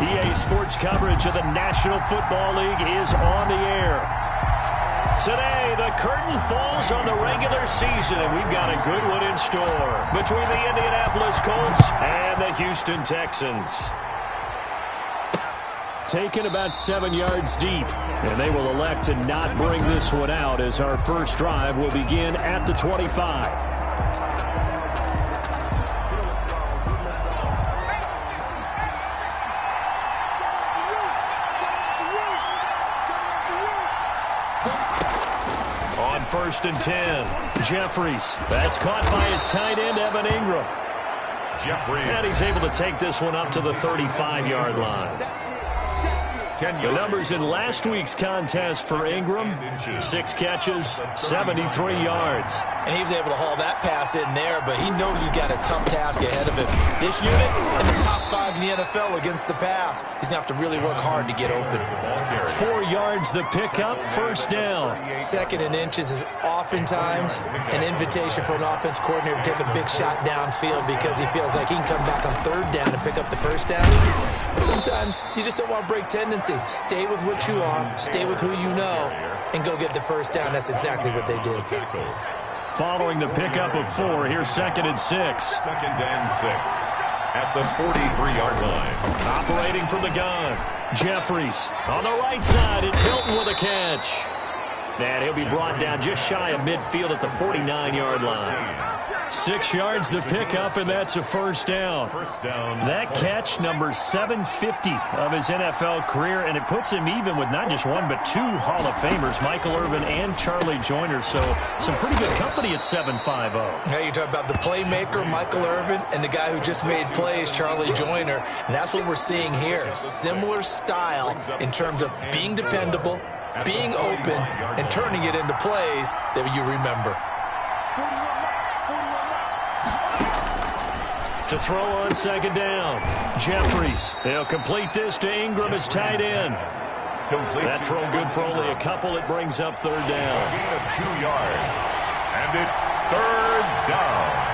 EA Sports coverage of the National Football League is on the air. Today, the curtain falls on the regular season, and we've got a good one in store between the Indianapolis Colts and the Houston Texans. Taken about 7 yards deep, and they will elect to not bring this one out as our first drive will begin at the 25. On 1st and 10, Jeffries. That's caught by his tight end, Evan Ingram. And he's able to take this one up to the 35-yard line. The numbers in last week's contest for Ingram, 6 catches, 73 yards. And he was able to haul that pass in there, but he knows he's got a tough task ahead of him. This unit in the top 5 in the NFL against the pass. He's going to have to really work hard to get open. 4 yards the pickup, first down. 2nd and inches is oftentimes an invitation for an offense coordinator to take a big shot downfield because he feels like he can come back on 3rd down and pick up the first down. But sometimes you just don't want to break tendency. Stay with what you are, stay with who you know, and go get the first down. That's exactly what they did. Following the pickup of 4, here's 2nd and 6. 2nd and 6 at the 43-yard line. Operating from the gun, Jeffries. On the right side, it's Hilton with a catch. And he'll be brought down just shy of midfield at the 49-yard line. 6 yards the pickup, and that's a first down. That catch, number 750 of his NFL career, and it puts him even with not just 1 but 2 Hall of Famers, Michael Irvin and Charlie Joyner. So some pretty good company at 750. Now you talk about the playmaker, Michael Irvin, and the guy who just made plays, Charlie Joyner. And that's what we're seeing here. Similar style in terms of being dependable, being open, and turning it into plays that you remember. To throw on 2nd down, Jeffries. They'll complete this to Ingram as tight end. That throw good for only a couple. It brings up 3rd down. A gain of 2 yards, and it's 3rd down.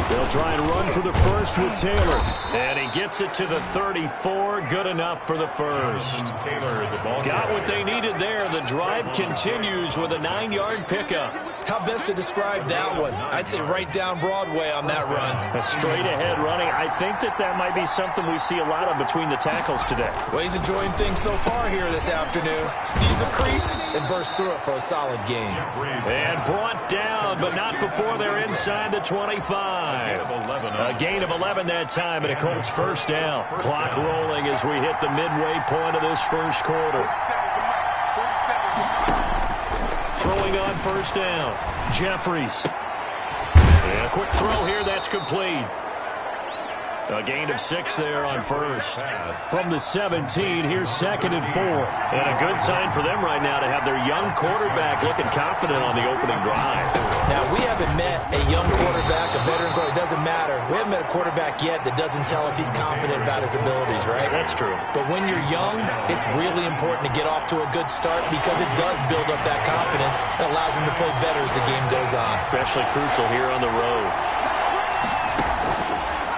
They'll try and run for the first with Taylor. And he gets it to the 34. Good enough for the first. Got what they needed there. The drive continues with a 9-yard pickup. How best to describe that one? I'd say right down Broadway on that run. A straight-ahead running. I think that might be something we see a lot of between the tackles today. Well, he's enjoying things so far here this afternoon. Sees a crease and bursts through it for a solid gain. And brought down, but not before they're inside the 25. A gain of 11 that time, and a Colts first down. Clock rolling as we hit the midway point of this first quarter. Throwing on first down, Jeffries. And a quick throw here, that's complete. A gain of 6 there on first. From the 17, here's 2nd and 4. And a good sign for them right now to have their young quarterback looking confident on the opening drive. Now, we haven't met a young quarterback, a veteran quarterback. It doesn't matter. We haven't met a quarterback yet that doesn't tell us he's confident about his abilities, right? That's true. But when you're young, it's really important to get off to a good start because it does build up that confidence and allows him to play better as the game goes on. Especially crucial here on the road.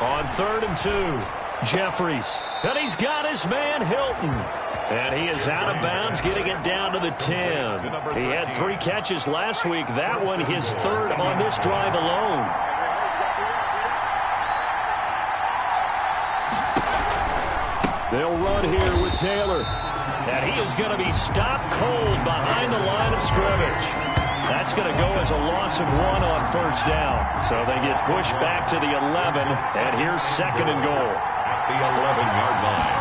On 3rd and 2, Jeffries. And he's got his man, Hilton. And he is out of bounds, getting it down to the 10. He had 3 catches last week. That one his 3rd on this drive alone. They'll run here with Taylor. And he is going to be stopped cold behind the line of scrimmage. That's going to go as a loss of 1 on first down. So they get pushed back to the 11, and here's 2nd and goal. At the 11-yard line.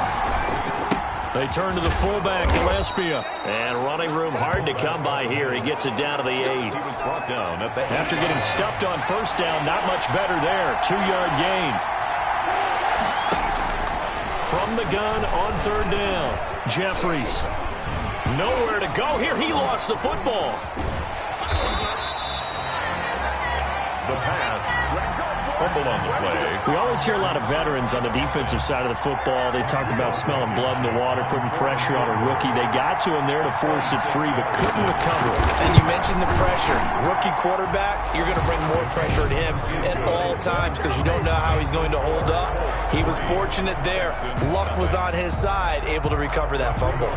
They turn to the fullback, Gillespie. And running room hard to come by here. He gets it down to the 8. He was brought down at the After getting stuffed on first down, not much better there. 2-yard gain. From the gun on 3rd down, Jeffries. Nowhere to go here. He lost the football. the pass. fumble on the play. We always hear a lot of veterans on the defensive side of the football. They talk about smelling blood in the water, putting pressure on a rookie. They got to him there to force it free, but couldn't recover. And you mentioned the pressure. Rookie quarterback, you're going to bring more pressure at him at all times because you don't know how he's going to hold up. He was fortunate there. Luck was on his side, able to recover that fumble.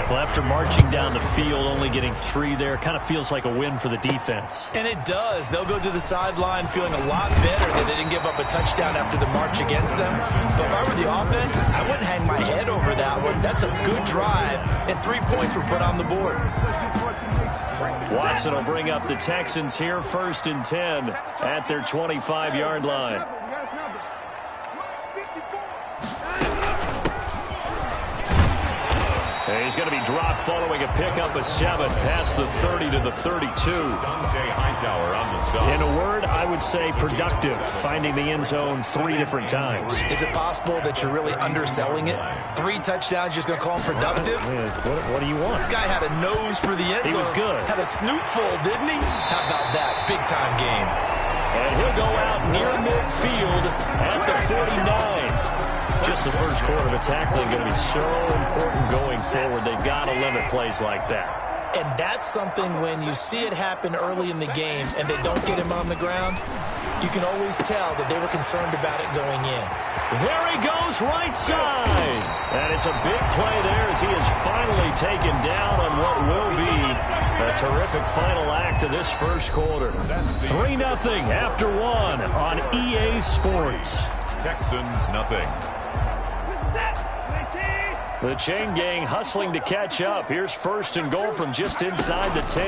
Well, after marching down the field, only getting 3 there, kind of feels like a win for the defense. And it does. They'll go to the sideline feeling a lot better that they didn't give up a touchdown after the march against them. But if I were the offense, I wouldn't hang my head over that one. That's a good drive, and 3 points were put on the board. Watson will bring up the Texans here, 1st and 10 at their 25-yard line. He's going to be dropped following a pickup of 7 past the 30 to the 32. Hightower on the stop. In a word, I would say productive, finding the end zone 3 different times. Is it possible that you're really underselling it? 3 touchdowns, just going to call him productive? What do you want? This guy had a nose for the end zone. He was good. Had a snoot full, didn't he? How about that? Big-time game. And he'll go out near midfield at the 49. Just the first quarter of the tackling going to be so important going forward. They've got to limit plays like that. And that's something when you see it happen early in the game and they don't get him on the ground, you can always tell that they were concerned about it going in. There he goes, right side. And it's a big play there as he is finally taken down on what will be a terrific final act of this first quarter. 3-0 after 1 on EA Sports. Texans, nothing. The chain gang hustling to catch up. Here's 1st and goal from just inside the 10.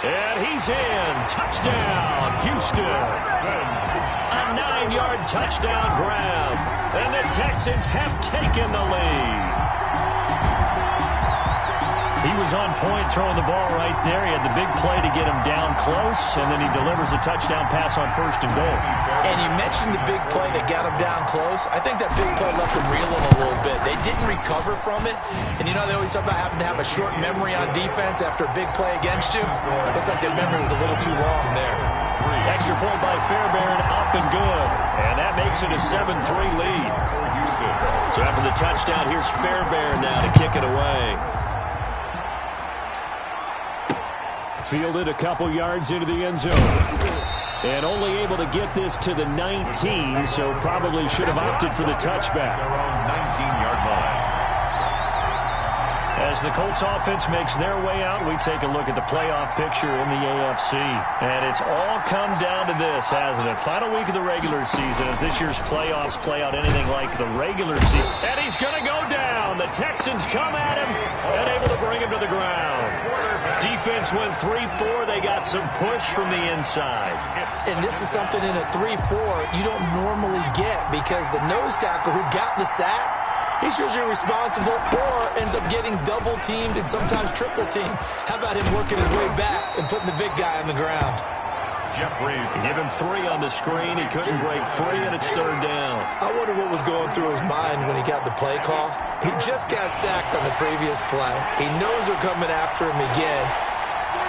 And he's in. Touchdown, Houston. A 9-yard touchdown grab. And the Texans have taken the lead. He was on point throwing the ball right there. He had the big play to get him down close, and then he delivers a touchdown pass on 1st and goal. And you mentioned the big play that got him down close. I think that big play left him reeling a little bit. They didn't recover from it. And you know they always talk about having to have a short memory on defense after a big play against you. Looks like their memory was a little too long there. Extra point by Fairbairn, up and good. And that makes it a 7-3 lead. So after the touchdown, here's Fairbairn now to kick it away. Fielded a couple yards into the end zone. And only able to get this to the 19, so probably should have opted for the touchback. Around 19-yard line. As the Colts offense makes their way out, we take a look at the playoff picture in the AFC. And it's all come down to this, hasn't it? Final week of the regular season as this year's playoffs play out anything like the regular season. And he's going to go down. The Texans come at him and able to bring him to the ground. Defense went 3-4. They got some push from the inside. And this is something in a 3-4 you don't normally get because the nose tackle who got the sack, he's usually responsible or ends up getting double-teamed and sometimes triple-teamed. How about him working his way back and putting the big guy on the ground? Jeffries. Give him 3 on the screen. He couldn't break free, and it's 3rd down. I wonder what was going through his mind when he got the play call. He just got sacked on the previous play. He knows they're coming after him again.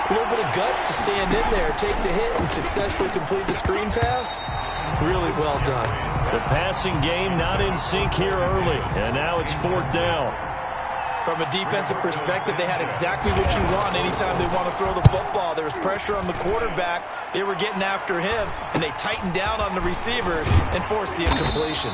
A little bit of guts to stand in there, take the hit, and successfully complete the screen pass. Really well done. The passing game not in sync here early, and now it's 4th down. From a defensive perspective, they had exactly what you want anytime they want to throw the football. There was pressure on the quarterback. They were getting after him, and they tightened down on the receivers and forced the incompletion.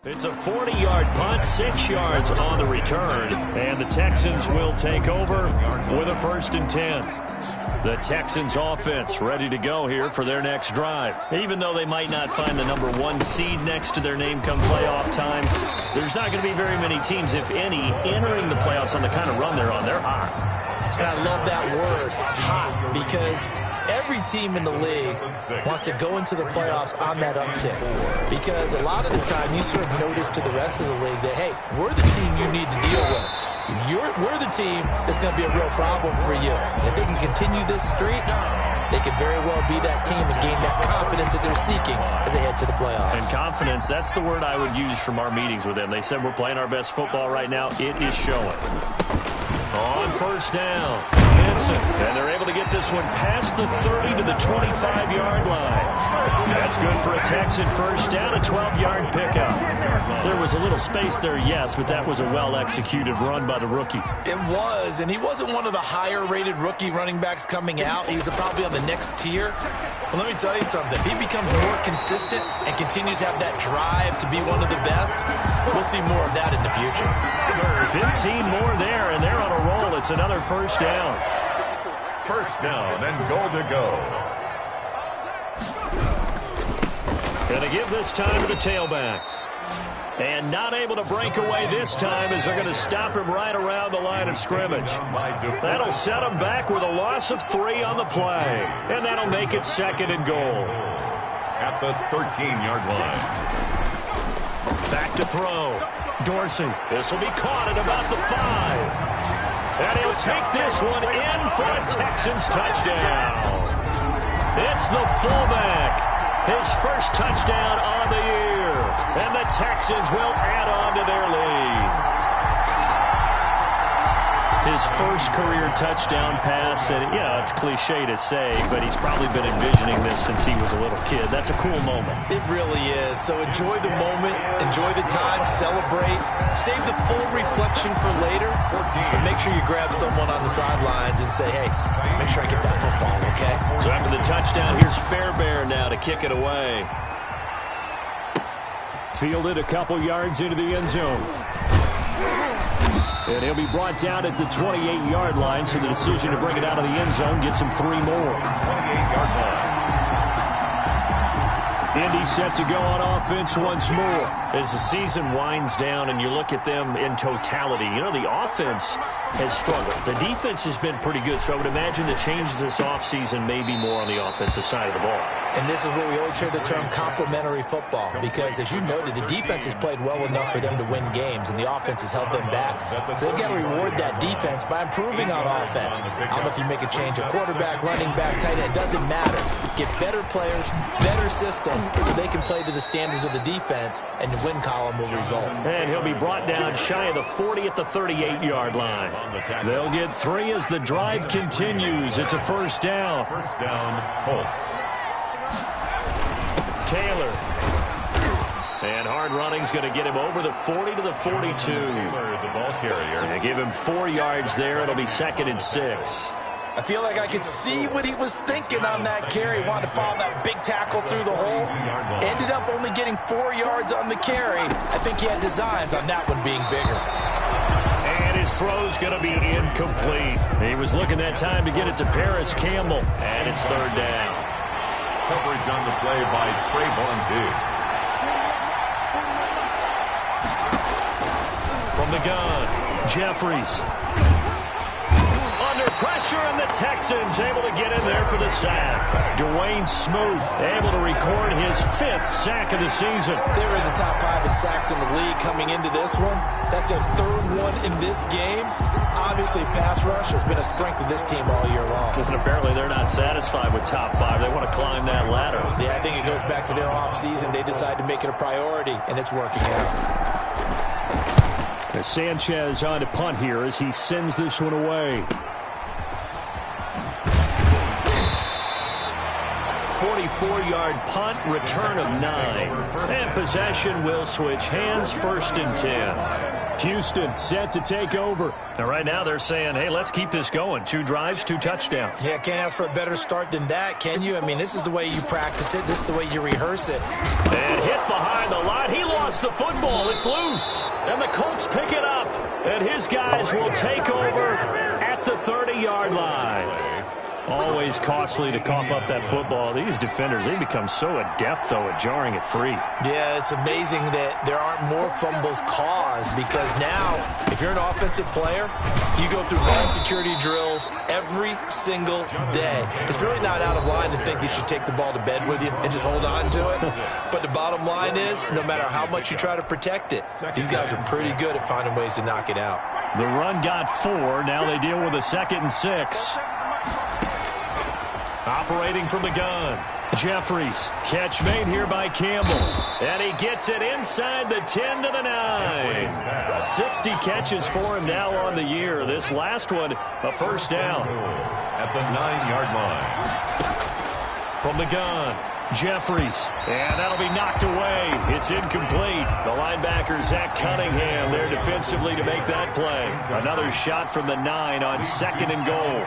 It's a 40-yard punt, 6 yards on the return, and the Texans will take over with a 1st and 10. The Texans offense ready to go here for their next drive. Even though they might not find the number 1 seed next to their name come playoff time, there's not going to be very many teams, if any, entering the playoffs on the kind of run they're on. They're hot. And I love that word, hot, because every team in the league wants to go into the playoffs on that uptick. Because a lot of the time you serve notice to the rest of the league that, hey, we're the team you need to deal with. We're the team that's going to be a real problem for you. And if they can continue this streak, they could very well be that team and gain that confidence that they're seeking as they head to the playoffs. And confidence, that's the word I would use from our meetings with them. They said we're playing our best football right now. It is showing. On first down, Vincent. And they're able to get this one past the 30 to the 25-yard line. That's good for a Texan first down, a 12-yard pickup. There was a little space there, yes, but that was a well-executed run by the rookie. It was, and he wasn't one of the higher-rated rookie running backs coming out. He's probably on the next tier. But let me tell you something. If he becomes more consistent and continues to have that drive to be one of the best, we'll see more of that in the future. 15 more there, and they're on a roll. It's another first down. First down and goal to go. Going to give this time to the tailback. And not able to break away this time as they're going to stop him right around the line of scrimmage. That'll set him back with a loss of 3 on the play. And that'll make it second and goal. At the 13-yard line. Back to throw. Dorsey. This will be caught at about the 5. And he'll take this one in for a Texans touchdown. It's the fullback. His first touchdown on the year. And the Texans will add on to their lead. His first career touchdown pass, and yeah, it's cliche to say, but he's probably been envisioning this since he was a little kid. That's a cool moment. It really is. So enjoy the moment, enjoy the time, celebrate, save the full reflection for later, but make sure you grab someone on the sidelines and say, hey, make sure I get that football, okay? So after the touchdown, here's Fairbairn now to kick it away. Fielded a couple yards into the end zone. And he'll be brought down at the 28-yard line, so the decision to bring it out of the end zone gets him 3 more. 28-yard line. Indy set to go on offense once more. As the season winds down and you look at them in totality, you know, the offense has struggled. The defense has been pretty good, so I would imagine the changes this offseason may be more on the offensive side of the ball. And this is where we always hear the term complementary football, because as you noted, the defense has played well enough for them to win games, and the offense has held them back. So they've got to reward that defense by improving on offense. I don't know if you make a change of quarterback, running back, tight end, it doesn't matter. Get better players, better system, so they can play to the standards of the defense, and the win column will result. And he'll be brought down shy of the 40 at the 38-yard line. They'll get 3 as the drive continues. It's a first down. First down, Colts. Taylor. And hard running's going to get him over the 40 to the 42. Taylor is the ball carrier. They give him 4 yards there. It'll be 2nd and 6. I feel like I could see what he was thinking on that carry. Wanted to follow that big tackle through the hole. Ended up only getting 4 yards on the carry. I think he had designs on that one being bigger. And his throw's going to be incomplete. He was looking that time to get it to Paris Campbell. And it's 3rd down. Coverage on the play by Trayvon Diggs. From the gun, Jeffries. Under pressure, and the Texans able to get in there for the sack. Dwayne Smoot able to record his 5th sack of the season. They were in the top 5 in sacks in the league coming into this one. That's their 3rd one in this game. Obviously, pass rush has been a strength of this team all year long. And apparently they're not satisfied with top 5. They want to climb that ladder. Yeah, I think it goes back to their offseason. They decided to make it a priority, and it's working out. As Sanchez on to punt here as he sends this one away. 44-yard punt, return of 9. And possession will switch hands, 1st and 10. Houston set to take over. And right now they're saying, hey, let's keep this going. 2 drives, 2 touchdowns. Yeah, can't ask for a better start than that, can you? I mean, this is the way you practice it. This is the way you rehearse it. And hit behind the line. He lost the football. It's loose. And the Colts pick it up. And his guys will take over at the 30-yard line. Always costly to cough up that football. These defenders, they become so adept, though, at jarring it free. Yeah, it's amazing that there aren't more fumbles caused, because now, if you're an offensive player, you go through ball security drills every single day. It's really not out of line to think you should take the ball to bed with you and just hold on to it. But the bottom line is, no matter how much you try to protect it, these guys are pretty good at finding ways to knock it out. The run got 4. Now they deal with a 2nd and 6. Operating from the gun, Jeffries. Catch made here by Campbell. And he gets it inside the 10 to the 9. 60 catches for him now on the year. This last one, a first down. At the 9-yard line. From the gun, Jeffries. And that'll be knocked away. It's incomplete. The linebacker, Zach Cunningham, there defensively to make that play. Another shot from the 9 on 2nd and goal.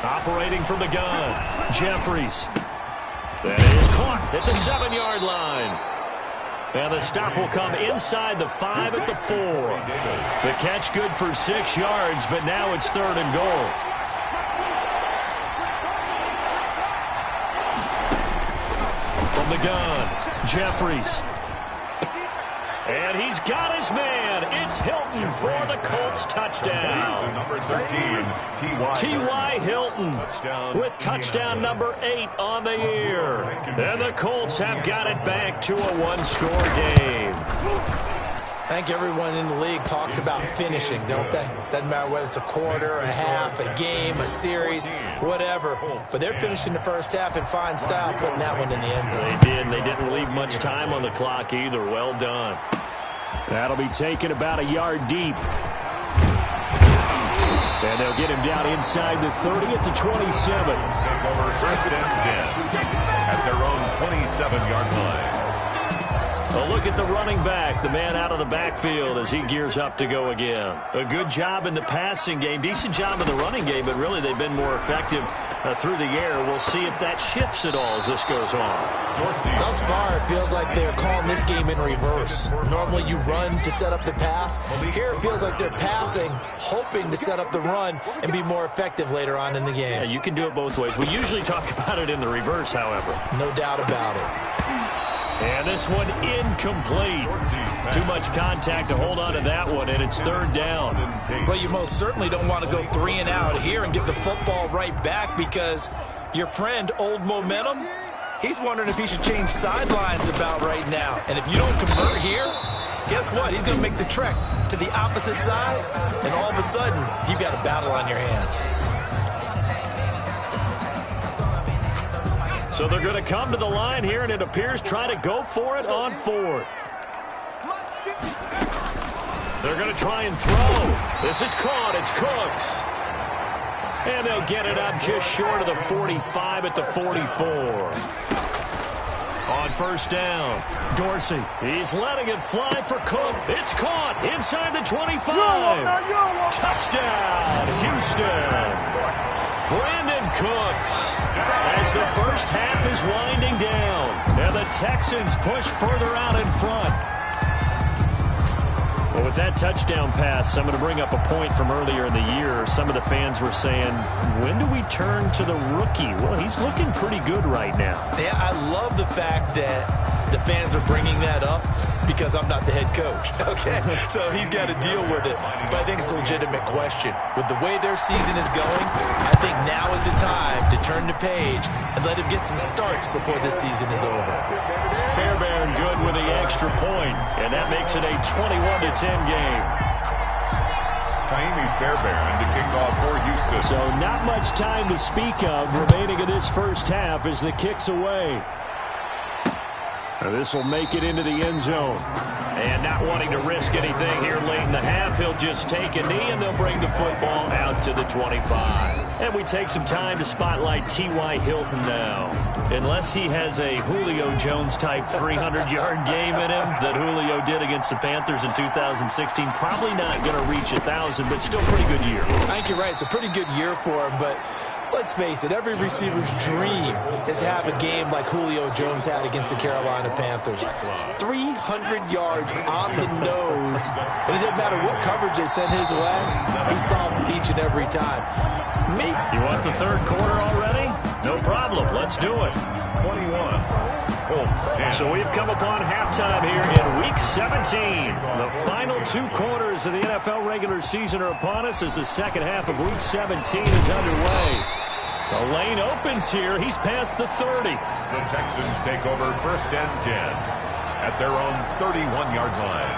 Operating from the gun, Jeffries. That is caught at the 7-yard line. And the stop will come inside the 5 at the 4. The catch good for 6 yards, but now it's 3rd and goal. From the gun, Jeffries. And he's got his man. It's Hilton for the Colts touchdown. Number 13, T.Y. Hilton with touchdown number 8 on the year. And the Colts have got it back to a one-score game. I think everyone in the league talks about finishing, don't they? Doesn't matter whether it's a quarter, a half, a game, a series, whatever. But they're finishing the first half in fine style, putting that one in the end zone. They did. They didn't leave much time on the clock either. Well done. That'll be taken about a yard deep. And they'll get him down inside the 30 at the 27. Take over 1st and 10 at their own 27-yard line. A look at the running back, the man out of the backfield as he gears up to go again. A good job in the passing game, decent job in the running game, but really they've been more effective through the air. We'll see if that shifts at all as this goes on. Thus far, it feels like they're calling this game in reverse. Normally you run to set up the pass. Here it feels like they're passing, hoping to set up the run and be more effective later on in the game. Yeah, you can do it both ways. We usually talk about it in the reverse, however. No doubt about it. And this one incomplete. Too much contact to hold on to that one, and it's 3rd down. Well, you most certainly don't want to go 3 and out here and give the football right back because your friend, Old Momentum, he's wondering if he should change sidelines about right now. And if you don't convert here, guess what? He's going to make the trek to the opposite side, and all of a sudden, you've got a battle on your hands. So they're going to come to the line here, and it appears try to go for it on 4th. They're going to try and throw. This is caught. It's Cooks. And they'll get it up just short of the 45 at the 44. On 1st down, Dorsey. He's letting it fly for Cook. It's caught inside the 25. Touchdown, Houston. Brandon Cooks. As the first half is winding down, and the Texans push further out in front. Well, with that touchdown pass, I'm going to bring up a point from earlier in the year. Some of the fans were saying, when do we turn to the rookie? Well, he's looking pretty good right now. Yeah, I love the fact that the fans are bringing that up because I'm not the head coach, okay? So he's got to deal with it. But I think it's a legitimate question. With the way their season is going, I think now is the time to turn the page and let him get some starts before this season is over. Fairbairn good with the extra point, and that makes it a 21-10 game. Taimi Fairbairn to kick off for Houston. So not much time to speak of remaining in this first half as the kick's away. This will make it into the end zone. And not wanting to risk anything here late in the half, he'll just take a knee and they'll bring the football out to the 25. And we take some time to spotlight T.Y. Hilton now. Unless he has a Julio Jones-type 300-yard game in him that Julio did against the Panthers in 2016, probably not going to reach 1,000, but still pretty good year. I think you're right. It's a pretty good year for him, but let's face it, every receiver's dream is to have a game like Julio Jones had against the Carolina Panthers. It's 300 yards on the nose, and it didn't matter what coverage they sent his way, he solved it each and every time. You want the third quarter already? No problem. Let's do it. 21. Colts 10. So we've come upon halftime here in Week 17. The final 2 quarters of the NFL regular season are upon us as the second half of Week 17 is underway. The lane opens here. He's past the 30. The Texans take over 1st and 10 at their own 31-yard line.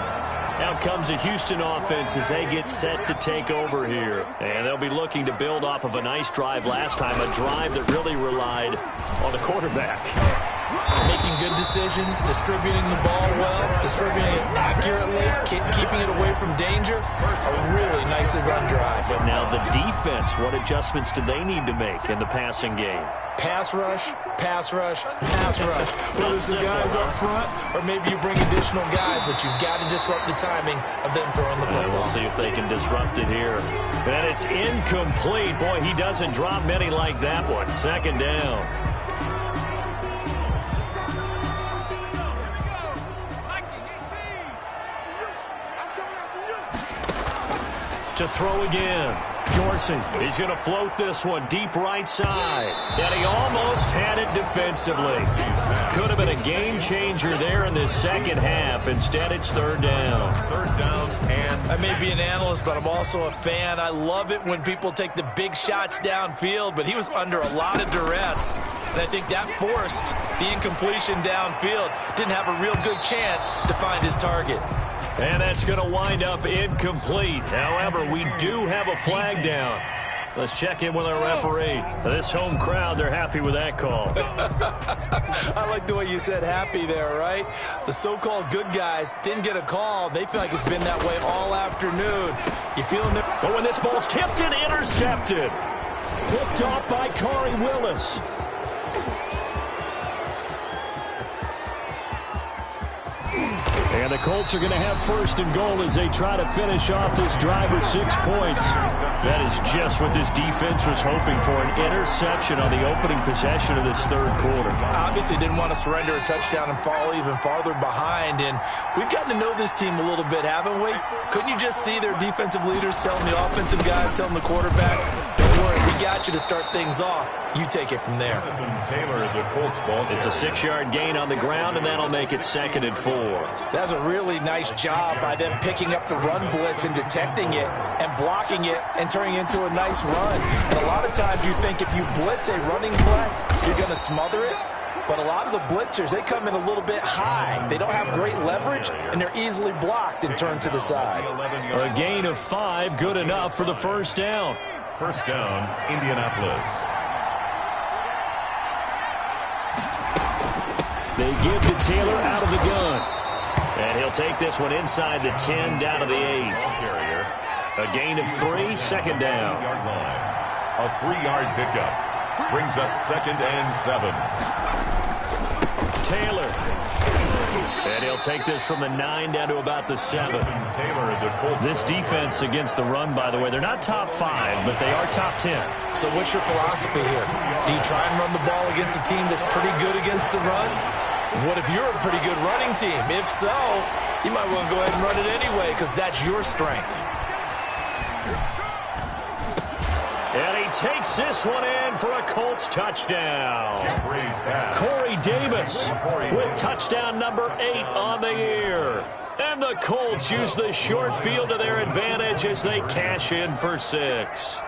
Out comes the Houston offense as they get set to take over here. And they'll be looking to build off of a nice drive last time, a drive that really relied on the quarterback. Making good decisions, distributing the ball well, distributing it accurately, keeping it away from danger. A really nicely run drive. But now the defense, what adjustments do they need to make in the passing game? Pass rush, pass rush, pass rush. Whether it's the guys up front or maybe you bring additional guys, but you've got to disrupt the timing of them throwing the football. And we'll see if they can disrupt it here. And it's incomplete. Boy, he doesn't drop many like that one. Second down. To throw again. Dorsey, he's going to float this one deep right side. And he almost had it defensively. Could have been a game changer there in this second half. Instead, it's third down. Third down and... I may be an analyst, but I'm also a fan. I love it when people take the big shots downfield, but he was under a lot of duress. And I think that forced the incompletion downfield. Didn't have a real good chance to find his target. And that's going to wind up incomplete. However, we do have a flag down. Let's check in with our referee. This home crowd, they're happy with that call. I like the way you said happy there, right? The so-called good guys didn't get a call. They feel like it's been that way all afternoon. You feeling that? But when this ball's tipped and intercepted. Picked off by Corey Willis. And the Colts are going to have first and goal as they try to finish off this drive with 6 points. That is just what this defense was hoping for, an interception on the opening possession of this third quarter. Obviously didn't want to surrender a touchdown and fall even farther behind. And we've gotten to know this team a little bit, haven't we? Couldn't you just see their defensive leaders telling the offensive guys, telling the quarterback, don't worry, we got you to start things off. You take it from there. Taylor, the Colts ball. It's a 6-yard gain on the ground, and that'll make it 2nd and 4. That's a really nice job by them picking up the run blitz and detecting it and blocking it and turning it into a nice run. And a lot of times you think if you blitz a running play, you're going to smother it. But a lot of the blitzers, they come in a little bit high. They don't have great leverage, and they're easily blocked and turned to the side. A gain of 5, good enough for the first down. First down, Indianapolis. They give to Taylor out of the gun. And he'll take this one inside the 10, down to the 8. A gain of 3, second down. A 3-yard pickup brings up 2nd and 7. Taylor. And he'll take this from the 9 down to about the 7. This defense against the run, by the way, they're not top 5, but they are top 10. So what's your philosophy here? Do you try and run the ball against a team that's pretty good against the run? What if you're a pretty good running team? If so, you might want to go ahead and run it anyway because that's your strength. And he takes this one in for a Colts touchdown. Corey Davis with touchdown number 8 on the year. And the Colts use the short field to their advantage as they cash in for 6.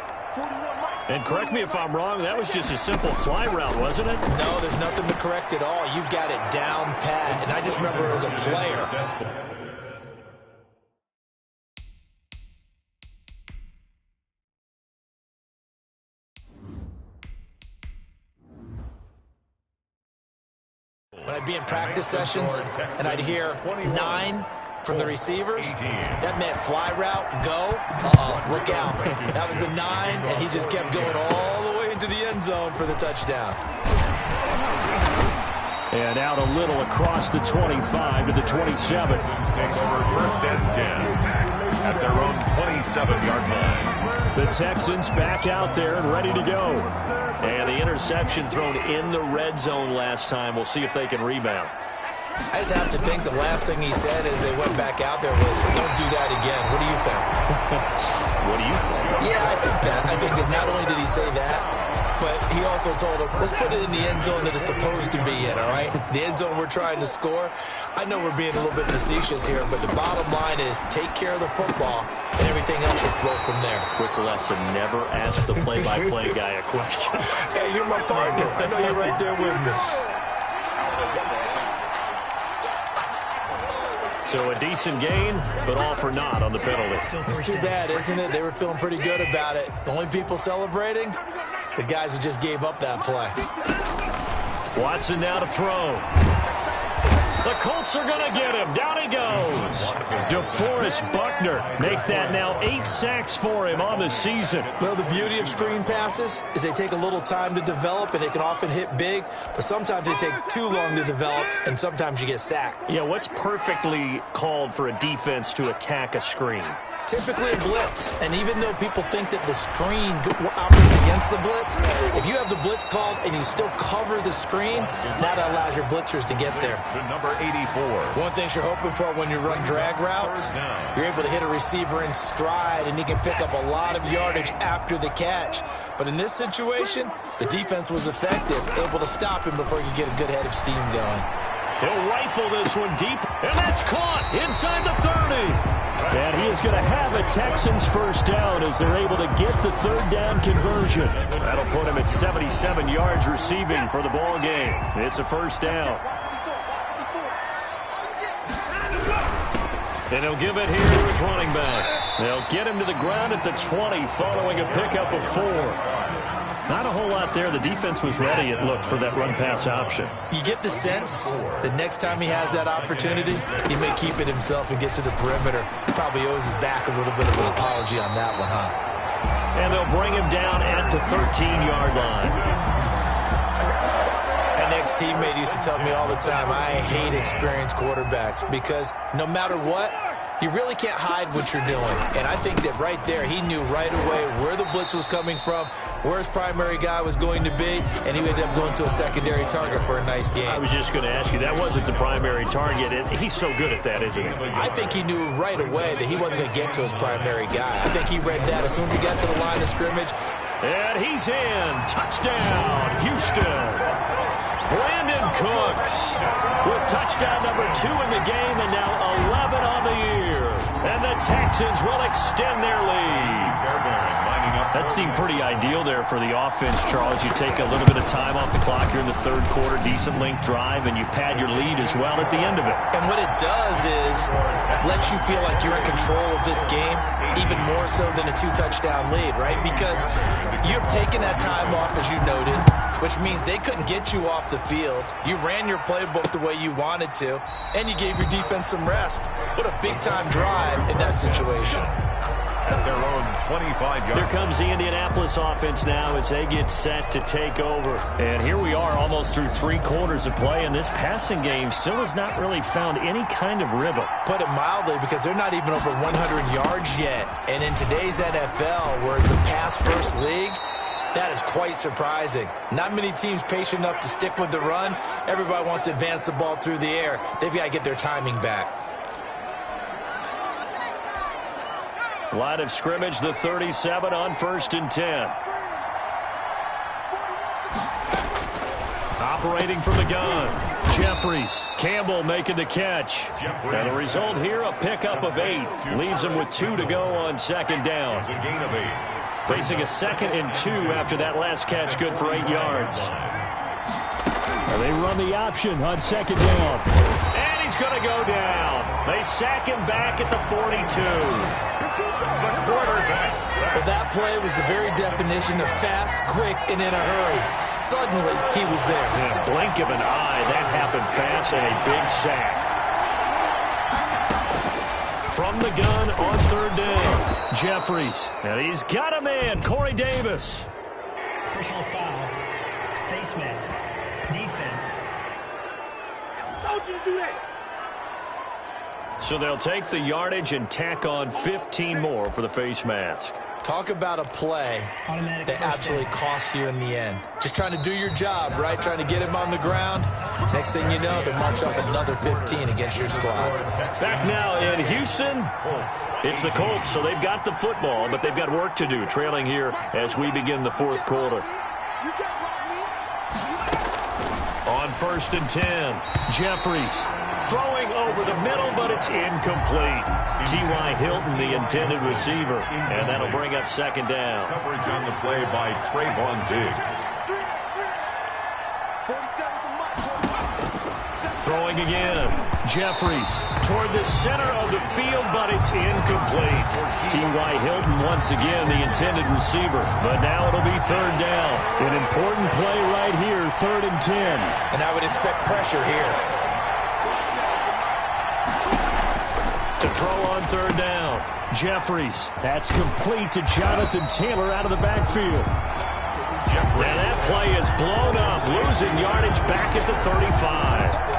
And correct me if I'm wrong, that was just a simple fly route, wasn't it? No, there's nothing to correct at all. You've got it down pat. And I just remember as a player. When I'd be in practice sessions and I'd hear 9 from the receivers, that meant fly route, go, look out. That was the 9, and he just kept going all the way into the end zone for the touchdown. And out a little across the 25 to the 27. Takes over 1st and 10 at their own 27-yard line. The Texans back out there and ready to go. And the interception thrown in the red zone last time. We'll see if they can rebound. I just have to think the last thing he said as they went back out there was, don't do that again. What do you think? What do you think? Yeah, I think that. I think that not only did he say that, but he also told him, let's put it in the end zone that it's supposed to be in, all right? The end zone we're trying to score. I know we're being a little bit facetious here, but the bottom line is take care of the football, and everything else will flow from there. Quick lesson, never ask the play-by-play guy a question. Hey, you're my partner. I know you're right there with me. So a decent gain, but all for naught on the penalty. It's too bad, isn't it? They were feeling pretty good about it. The only people celebrating, the guys who just gave up that play. Watson now to throw. The Colts are going to get him. Down he goes. DeForest Buckner make that now 8 sacks for him on the season. Well, the beauty of screen passes is they take a little time to develop, and they can often hit big, but sometimes they take too long to develop, and sometimes you get sacked. Yeah, what's perfectly called for a defense to attack a screen? Typically a blitz, and even though people think that the screen operates against the blitz, if you have the blitz called and you still cover the screen, that allows your blitzers to get there. To number 84. One thing you're hoping for when you run drag routes, you're able to hit a receiver in stride, and he can pick up a lot of yardage after the catch. But in this situation, the defense was effective, able to stop him before he could get a good head of steam going. He'll rifle this one deep, and that's caught inside the 30. And he is going to have a Texans first down as they're able to get the third down conversion. That'll put him at 77 yards receiving for the ball game. It's a first down. And he'll give it here to his running back. They'll get him to the ground at the 20 following a pickup of 4. Not a whole lot there. The defense was ready, it looked, for that run-pass option. You get the sense that next time he has that opportunity, he may keep it himself and get to the perimeter. Probably owes his back a little bit of an apology on that one, huh? And they'll bring him down at the 13-yard line. An ex-teammate used to tell me all the time, I hate experienced quarterbacks because no matter what, you really can't hide what you're doing. And I think that right there, he knew right away where the blitz was coming from, where his primary guy was going to be, and he ended up going to a secondary target for a nice game. I was just going to ask you, that wasn't the primary target. He's so good at that, isn't he? I think he knew right away that he wasn't going to get to his primary guy. I think he read that as soon as he got to the line of scrimmage. And he's in. Touchdown, Houston. Brandon Cooks with touchdown number 2 in the game and now 11 on the year. And the Texans will extend their lead. That seemed pretty ideal there for the offense, Charles. You take a little bit of time off the clock here in the third quarter, decent length drive, and you pad your lead as well at the end of it. And what it does is let you feel like you're in control of this game, even more so than a 2-touchdown lead, right? Because you've taken that time off, as you noted, which means they couldn't get you off the field. You ran your playbook the way you wanted to, and you gave your defense some rest. What a big-time drive in that situation. At their own 25 yards. Here comes the Indianapolis offense now as they get set to take over. And here we are almost through 3 quarters of play, and this passing game still has not really found any kind of rhythm. Put it mildly, because they're not even over 100 yards yet. And in today's NFL, where it's a pass-first league, that is quite surprising. Not many teams patient enough to stick with the run. Everybody wants to advance the ball through the air. They've got to get their timing back. Line of scrimmage, the 37 on 1st and 10. Operating from the gun, Jeffries. Campbell making the catch. And the result here, a pickup of 8. Leaves him with 2 to go on 2nd down. Facing a 2nd and 2 after that last catch, good for 8 yards. And they run the option on 2nd down. And he's going to go down. They sack him back at the 42. Well, that play was the very definition of fast, quick, and in a hurry. Suddenly, he was there. In a blink of an eye, that happened fast, and a big sack. From the gun on 3rd down, Jeffries. And he's got a man, Corey Davis. Personal foul, face mask, defense. Don't you do that. So they'll take the yardage and tack on 15 more for the face mask. Talk about a play that absolutely costs you in the end. Just trying to do your job, right? Trying to get him on the ground. Next thing you know, they march off another 15 against your squad. Back now in Houston, it's the Colts, so they've got the football, but they've got work to do, trailing here as we begin the 4th quarter. On 1st and 10, Jeffries throwing over the middle, but it's incomplete. T.Y. Hilton, the intended receiver, and that'll bring up 2nd down. Coverage on the play by Trayvon Diggs. Throwing again. Jeffries toward the center of the field, but it's incomplete. T.Y. Hilton once again the intended receiver, but now it'll be third down. An important play right here, 3rd and 10. And I would expect pressure here. To throw on third down. Jeffries. That's complete to Jonathan Taylor out of the backfield. And that play is blown up, losing yardage back at the 35.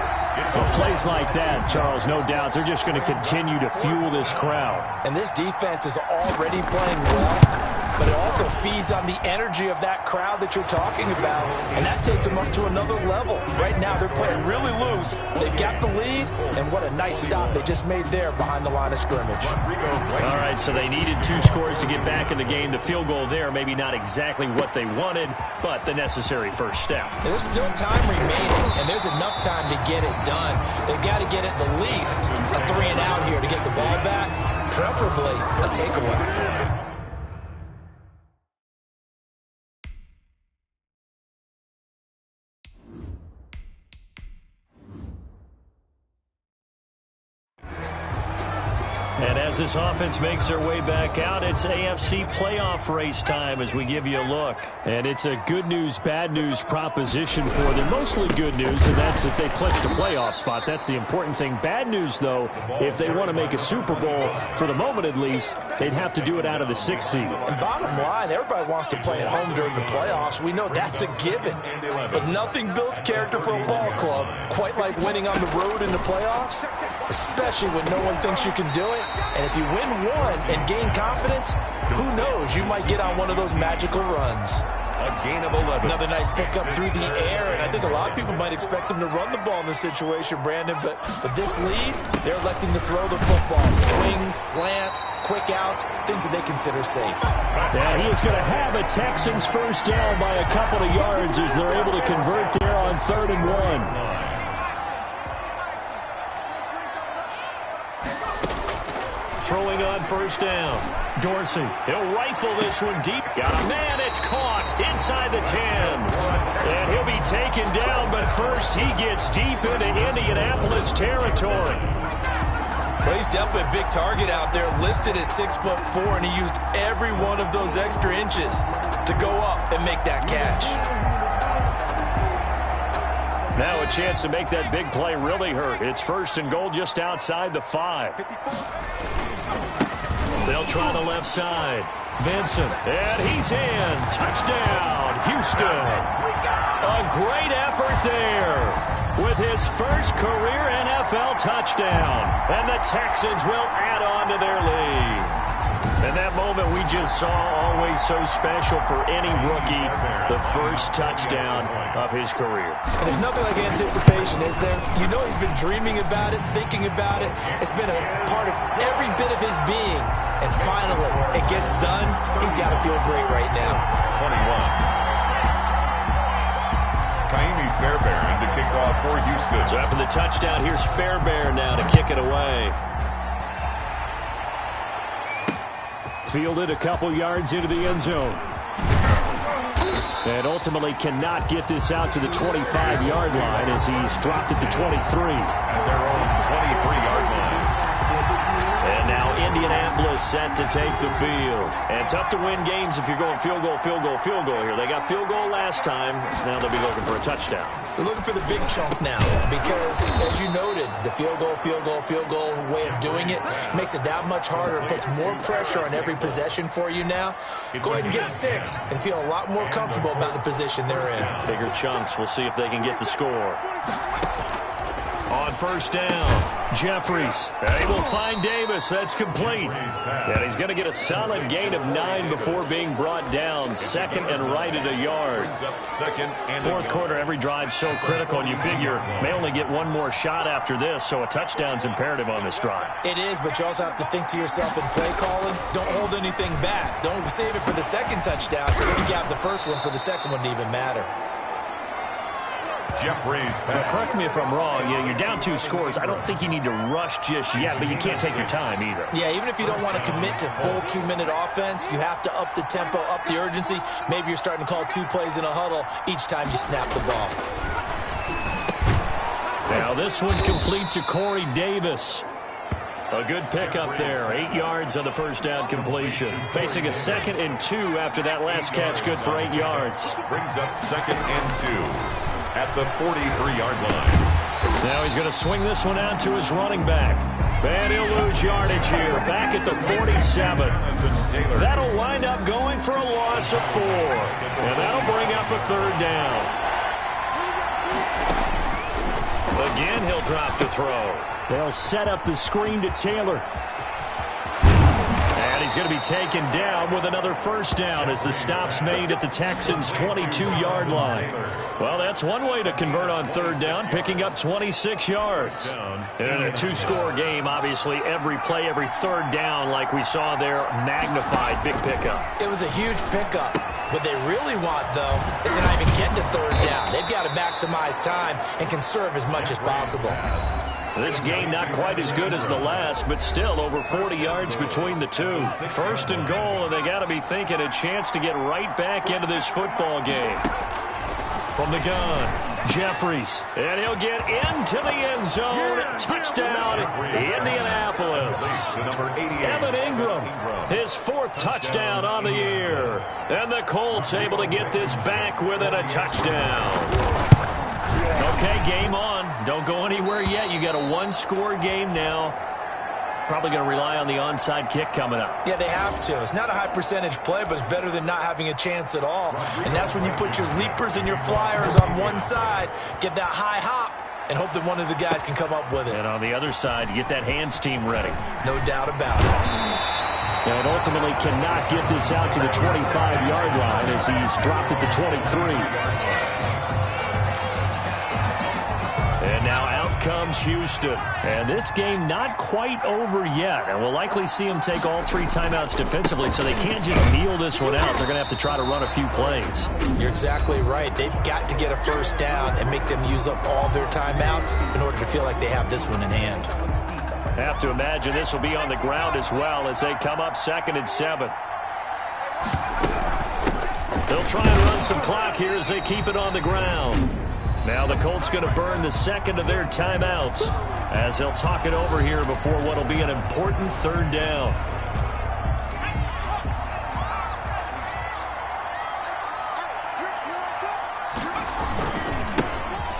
Well, plays like that, Charles, no doubt, they're just going to continue to fuel this crowd. And this defense is already playing well, but it also feeds on the energy of that crowd that you're talking about, and that takes them up to another level. Right now, they're playing really loose. They've got the lead, and what a nice stop they just made there behind the line of scrimmage. All right, so they needed 2 scores to get back in the game. The field goal there, maybe not exactly what they wanted, but the necessary first step. There's still time remaining, and there's enough time to get it done. They've got to get at the least a 3 and out here to get the ball back, preferably a takeaway. And as this offense makes their way back out, it's AFC playoff race time as we give you a look. And it's a good news, bad news proposition for them. Mostly good news, and that's that they clinched a playoff spot. That's the important thing. Bad news, though, if they want to make a Super Bowl, for the moment at least, they'd have to do it out of the 6th seed. And bottom line, everybody wants to play at home during the playoffs. We know that's a given. But nothing builds character for a ball club quite like winning on the road in the playoffs, especially when no one thinks you can do it. And if you win one and gain confidence, who knows, you might get on one of those magical runs. A gain of 11. Another nice pickup through the air, and I think a lot of people might expect them to run the ball in this situation, Brandon, but with this lead, they're electing to throw the football. Swings, slants, quick outs, things that they consider safe. Yeah, he is going to have a Texans first down by a couple of yards as they're able to convert there on 3rd and 1. Throwing on first down. Dorsey, he'll rifle this one deep. Got a man, it's caught inside the 10. And he'll be taken down, but first he gets deep into Indianapolis territory. Well, he's definitely a big target out there, listed at 6'4", and he used every one of those extra inches to go up and make that catch. Now a chance to make that big play really hurt. It's 1st and goal just outside the 5. They'll try the left side. Vincent, and he's in. Touchdown, Houston. A great effort there with his first career NFL touchdown. And the Texans will add on to their lead. And that moment we just saw, always so special for any rookie, the first touchdown of his career. And there's nothing like anticipation, is there? You know he's been dreaming about it, thinking about it. It's been a part of every bit of his being. And finally, it gets done. He's got to feel great right now. 21. Kaimi Fairbairn to kick off for Houston. So after the touchdown, here's Fairbairn now to kick it away. Fielded a couple yards into the end zone. And ultimately cannot get this out to the 25-yard line as he's dropped it to 23. At their own 23-yard line. And now Indianapolis set to take the field. And tough to win games if you're going field goal, field goal, field goal here. They got field goal last time. Now they'll be looking for a touchdown. They're looking for the big chunk now because, as you noted, the field goal way of doing it makes it that much harder. It puts more pressure on every possession for you now. Go ahead and get 6 and feel a lot more comfortable about the position they're in. Bigger chunks. We'll see if they can get the score. On first down, Jeffries. And he will find Davis. That's complete. And he's going to get a solid gain of 9 before being brought down. 2nd and right at a yard. 4th quarter, every drive so critical, and you figure may only get one more shot after this, so a touchdown's imperative on this drive. It is, but you also have to think to yourself in play calling, don't hold anything back. Don't save it for the second touchdown. You got the first one for the second one to even matter. Jeffries. Now, correct me if I'm wrong. Yeah, you're down 2 scores. I don't think you need to rush just yet, but you can't take your time either. Yeah, even if you don't want to commit to full 2-minute offense, you have to up the tempo, up the urgency. Maybe you're starting to call 2 plays in a huddle each time you snap the ball. Now this one complete to Corey Davis. A good pickup there. 8 yards on the first down completion. Facing a 2nd and 2 after that last catch. Good for 8 yards. Brings up 2nd and 2 at the 43-yard line. Now he's going to swing this one out to his running back. And he'll lose yardage here. Back at the 47. That'll wind up going for a loss of 4. And that'll bring up a 3rd down. Again, he'll drop to throw. They'll set up the screen to Taylor. And he's going to be taken down with another 1st down as the stop's made at the Texans' 22-yard line. Well, that's one way to convert on 3rd down, picking up 26 yards. And in a 2-score game, obviously, every play, every 3rd down, like we saw there, magnified. Big pickup. It was a huge pickup. What they really want, though, is to not even get to 3rd down. They've got to maximize time and conserve as much as possible. This game not quite as good as the last, but still over 40 yards between the two. 1st and goal, and they got to be thinking a chance to get right back into this football game. From the gun, Jeffries, and he'll get into the end zone. Touchdown, Indianapolis. Evan Ingram, his 4th touchdown on the year. And the Colts able to get this back within a touchdown. Okay, game on. Don't go anywhere yet. You got a 1-score game now. Probably going to rely on the onside kick coming up. Yeah, they have to. It's not a high percentage play, but it's better than not having a chance at all. And that's when you put your leapers and your flyers on one side, get that high hop, and hope that one of the guys can come up with it. And on the other side, you get that hands team ready. No doubt about it. And ultimately cannot get this out to the 25-yard line as he's dropped at the 23. And now out comes Houston. And this game not quite over yet. And we'll likely see them take all 3 timeouts defensively, so they can't just kneel this one out. They're going to have to try to run a few plays. You're exactly right. They've got to get a 1st down and make them use up all their timeouts in order to feel like they have this one in hand. Have to imagine this will be on the ground as well as they come up 2nd and 7. They'll try and run some clock here as they keep it on the ground. Now the Colts going to burn the 2nd of their timeouts as they'll talk it over here before what will be an important 3rd down.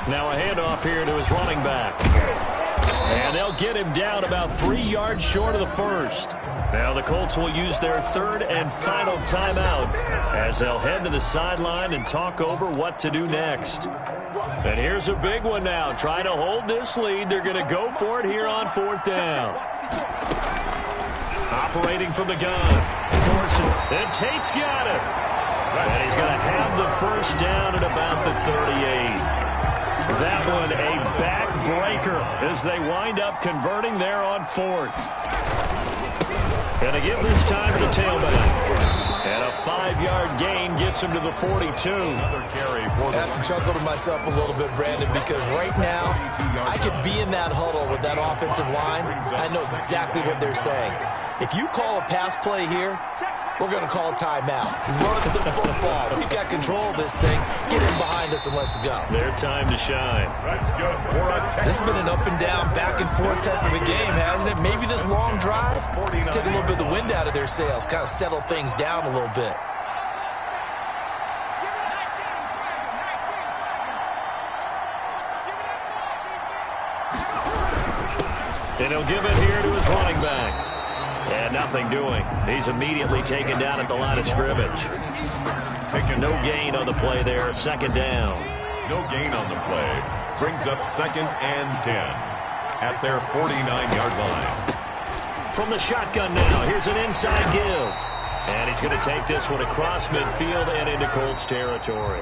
Now a handoff here to his running back. And they'll get him down about 3 yards short of the 1st. Now the Colts will use their 3rd and final timeout as they'll head to the sideline and talk over what to do next. And here's a big one now. Trying to hold this lead. They're going to go for it here on 4th down. Operating from the gun. Dorsey. And Tate's got it. And he's going to have the 1st down at about the 38. That one a backbreaker as they wind up converting there on 4th. And again this time to the tailback. And a 5-yard gain gets him to the 42. I have to chuckle to myself a little bit, Brandon, because right now I could be in that huddle with that offensive line. I know exactly what they're saying. If you call a pass play here, we're going to call a timeout. Run the football. We've got control of this thing. Get in behind us and let's go. Their time to shine. This has been an up and down, back and forth type of a game, hasn't it? Maybe this long drive take a little bit of the wind out of their sails, kind of settle things down a little bit. And he'll give it here to his running back. And nothing doing. He's immediately taken down at the line of scrimmage. No gain on the play there. 2nd down. No gain on the play. Brings up 2nd and 10 at their 49-yard line. From the shotgun now, here's an inside give. And he's going to take this one across midfield and into Colts territory.